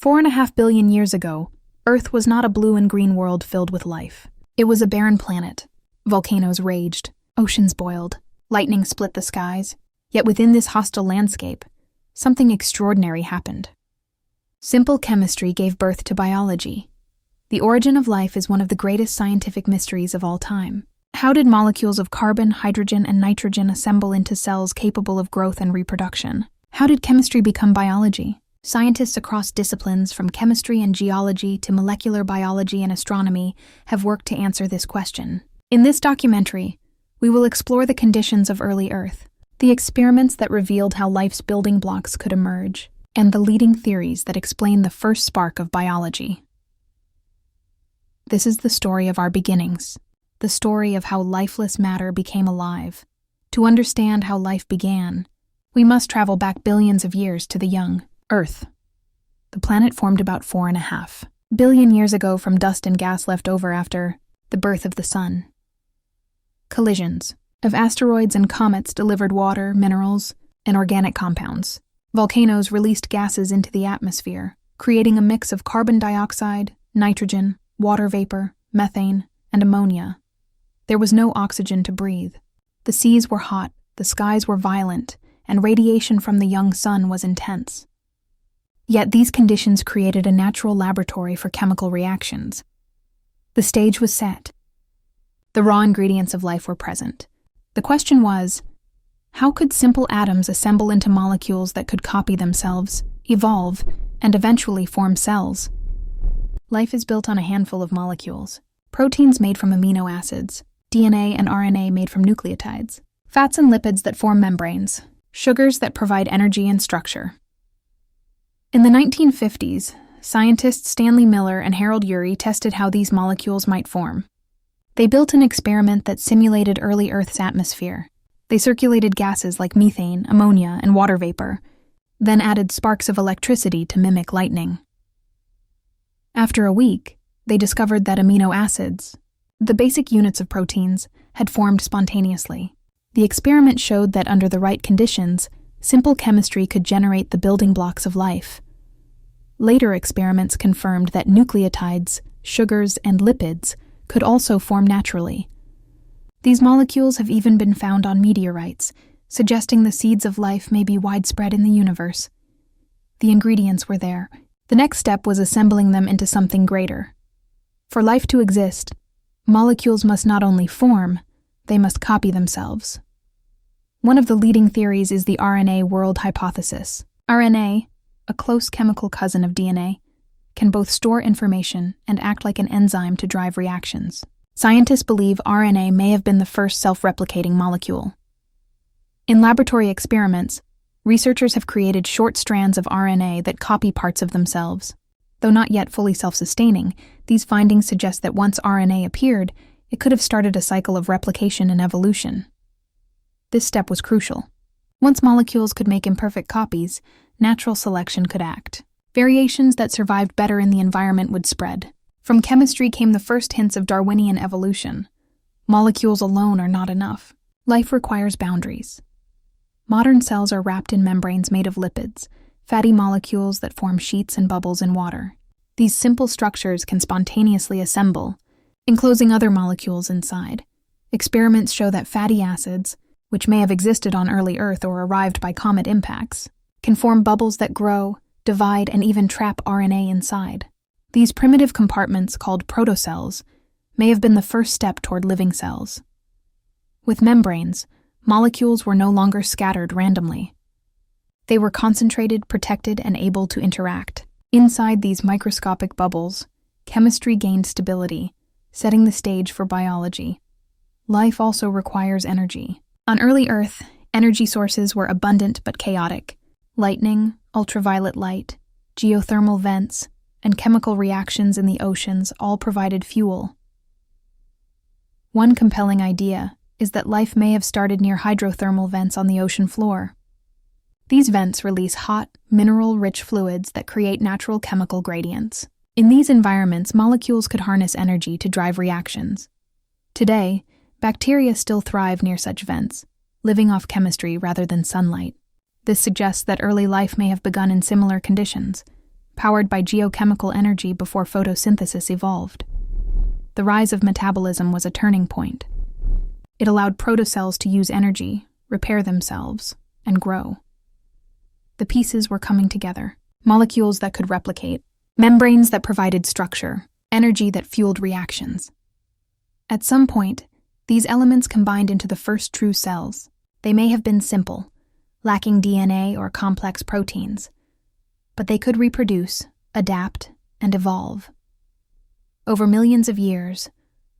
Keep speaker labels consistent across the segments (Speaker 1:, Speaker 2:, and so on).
Speaker 1: 4.5 billion years ago, Earth was not a blue and green world filled with life. It was a barren planet. Volcanoes raged, oceans boiled, lightning split the skies. Yet within this hostile landscape, something extraordinary happened. Simple chemistry gave birth to biology. The origin of life is one of the greatest scientific mysteries of all time. How did molecules of carbon, hydrogen, and nitrogen assemble into cells capable of growth and reproduction? How did chemistry become biology? Scientists across disciplines, from chemistry and geology to molecular biology and astronomy, have worked to answer this question. In this documentary, we will explore the conditions of early Earth, the experiments that revealed how life's building blocks could emerge, and the leading theories that explain the first spark of biology. This is the story of our beginnings, the story of how lifeless matter became alive. To understand how life began, we must travel back billions of years to the young Earth. The planet formed about 4.5 billion years ago from dust and gas left over after the birth of the sun. Collisions of asteroids and comets delivered water, minerals, and organic compounds. Volcanoes released gases into the atmosphere, creating a mix of carbon dioxide, nitrogen, water vapor, methane, and ammonia. There was no oxygen to breathe. The seas were hot, the skies were violent, and radiation from the young sun was intense. Yet these conditions created a natural laboratory for chemical reactions. The stage was set. The raw ingredients of life were present. The question was, how could simple atoms assemble into molecules that could copy themselves, evolve, and eventually form cells? Life is built on a handful of molecules: proteins made from amino acids, DNA and RNA made from nucleotides, fats and lipids that form membranes, sugars that provide energy and structure. In the 1950s, scientists Stanley Miller and Harold Urey tested how these molecules might form. They built an experiment that simulated early Earth's atmosphere. They circulated gases like methane, ammonia, and water vapor, then added sparks of electricity to mimic lightning. After a week, they discovered that amino acids, the basic units of proteins, had formed spontaneously. The experiment showed that under the right conditions, simple chemistry could generate the building blocks of life. Later experiments confirmed that nucleotides, sugars, and lipids could also form naturally. These molecules have even been found on meteorites, suggesting the seeds of life may be widespread in the universe. The ingredients were there. The next step was assembling them into something greater. For life to exist, molecules must not only form, they must copy themselves. One of the leading theories is the RNA World hypothesis. RNA, a close chemical cousin of DNA, can both store information and act like an enzyme to drive reactions. Scientists believe RNA may have been the first self-replicating molecule. In laboratory experiments, researchers have created short strands of RNA that copy parts of themselves. Though not yet fully self-sustaining, these findings suggest that once RNA appeared, it could have started a cycle of replication and evolution. This step was crucial. Once molecules could make imperfect copies, natural selection could act. Variations that survived better in the environment would spread. From chemistry came the first hints of Darwinian evolution. Molecules alone are not enough. Life requires boundaries. Modern cells are wrapped in membranes made of lipids, fatty molecules that form sheets and bubbles in water. These simple structures can spontaneously assemble, enclosing other molecules inside. Experiments show that fatty acids, which may have existed on early Earth or arrived by comet impacts, can form bubbles that grow, divide, and even trap RNA inside. These primitive compartments, called protocells, may have been the first step toward living cells. With membranes, molecules were no longer scattered randomly. They were concentrated, protected, and able to interact. Inside these microscopic bubbles, chemistry gained stability, setting the stage for biology. Life also requires energy. On early Earth, energy sources were abundant but chaotic. Lightning, ultraviolet light, geothermal vents, and chemical reactions in the oceans all provided fuel. One compelling idea is that life may have started near hydrothermal vents on the ocean floor. These vents release hot, mineral-rich fluids that create natural chemical gradients. In these environments, molecules could harness energy to drive reactions. Today, bacteria still thrive near such vents, living off chemistry rather than sunlight. This suggests that early life may have begun in similar conditions, powered by geochemical energy before photosynthesis evolved. The rise of metabolism was a turning point. It allowed protocells to use energy, repair themselves, and grow. The pieces were coming together. Molecules that could replicate, membranes that provided structure, energy that fueled reactions. At some point, these elements combined into the first true cells. They may have been simple, lacking DNA or complex proteins, but they could reproduce, adapt, and evolve. Over millions of years,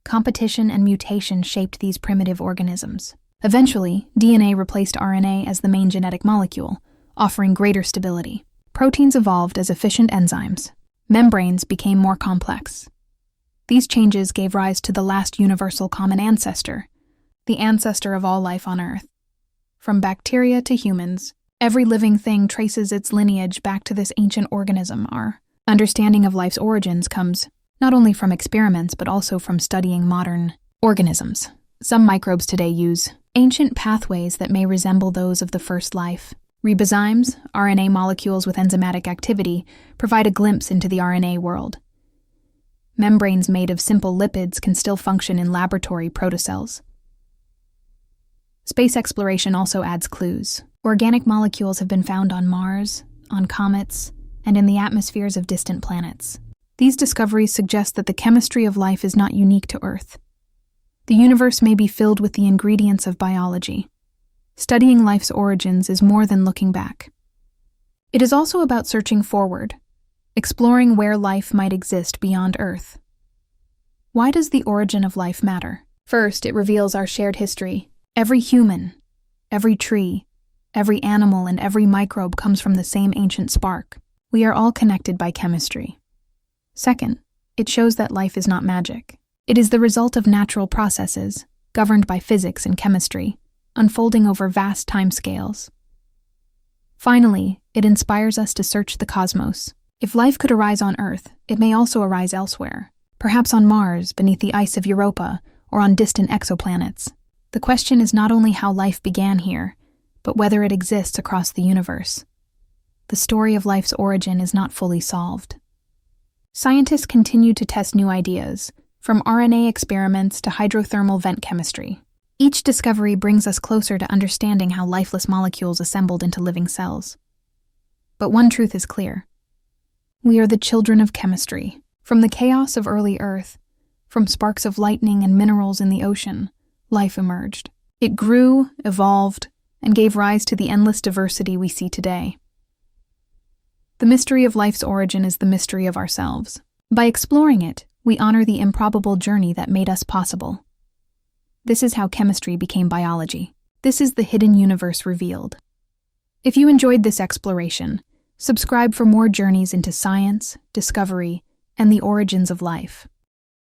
Speaker 1: competition and mutation shaped these primitive organisms. Eventually, DNA replaced RNA as the main genetic molecule, offering greater stability. Proteins evolved as efficient enzymes. Membranes became more complex. These changes gave rise to the last universal common ancestor, the ancestor of all life on Earth. From bacteria to humans, every living thing traces its lineage back to this ancient organism. Our understanding of life's origins comes not only from experiments but also from studying modern organisms. Some microbes today use ancient pathways that may resemble those of the first life. Ribozymes, RNA molecules with enzymatic activity, provide a glimpse into the RNA world. Membranes made of simple lipids can still function in laboratory protocells. Space exploration also adds clues. Organic molecules have been found on Mars, on comets, and in the atmospheres of distant planets. These discoveries suggest that the chemistry of life is not unique to Earth. The universe may be filled with the ingredients of biology. Studying life's origins is more than looking back. It is also about searching forward, exploring where life might exist beyond Earth. Why does the origin of life matter? First, it reveals our shared history. Every human, every tree, every animal, and every microbe comes from the same ancient spark. We are all connected by chemistry. Second, it shows that life is not magic. It is the result of natural processes, governed by physics and chemistry, unfolding over vast timescales. Finally, it inspires us to search the cosmos. If life could arise on Earth, it may also arise elsewhere, perhaps on Mars, beneath the ice of Europa, or on distant exoplanets. The question is not only how life began here, but whether it exists across the universe. The story of life's origin is not fully solved. Scientists continue to test new ideas, from RNA experiments to hydrothermal vent chemistry. Each discovery brings us closer to understanding how lifeless molecules assembled into living cells. But one truth is clear. We are the children of chemistry. From the chaos of early Earth, from sparks of lightning and minerals in the ocean, life emerged. It grew, evolved, and gave rise to the endless diversity we see today. The mystery of life's origin is the mystery of ourselves. By exploring it, we honor the improbable journey that made us possible. This is how chemistry became biology. This is the hidden universe revealed. If you enjoyed this exploration, subscribe for more journeys into science, discovery, and the origins of life.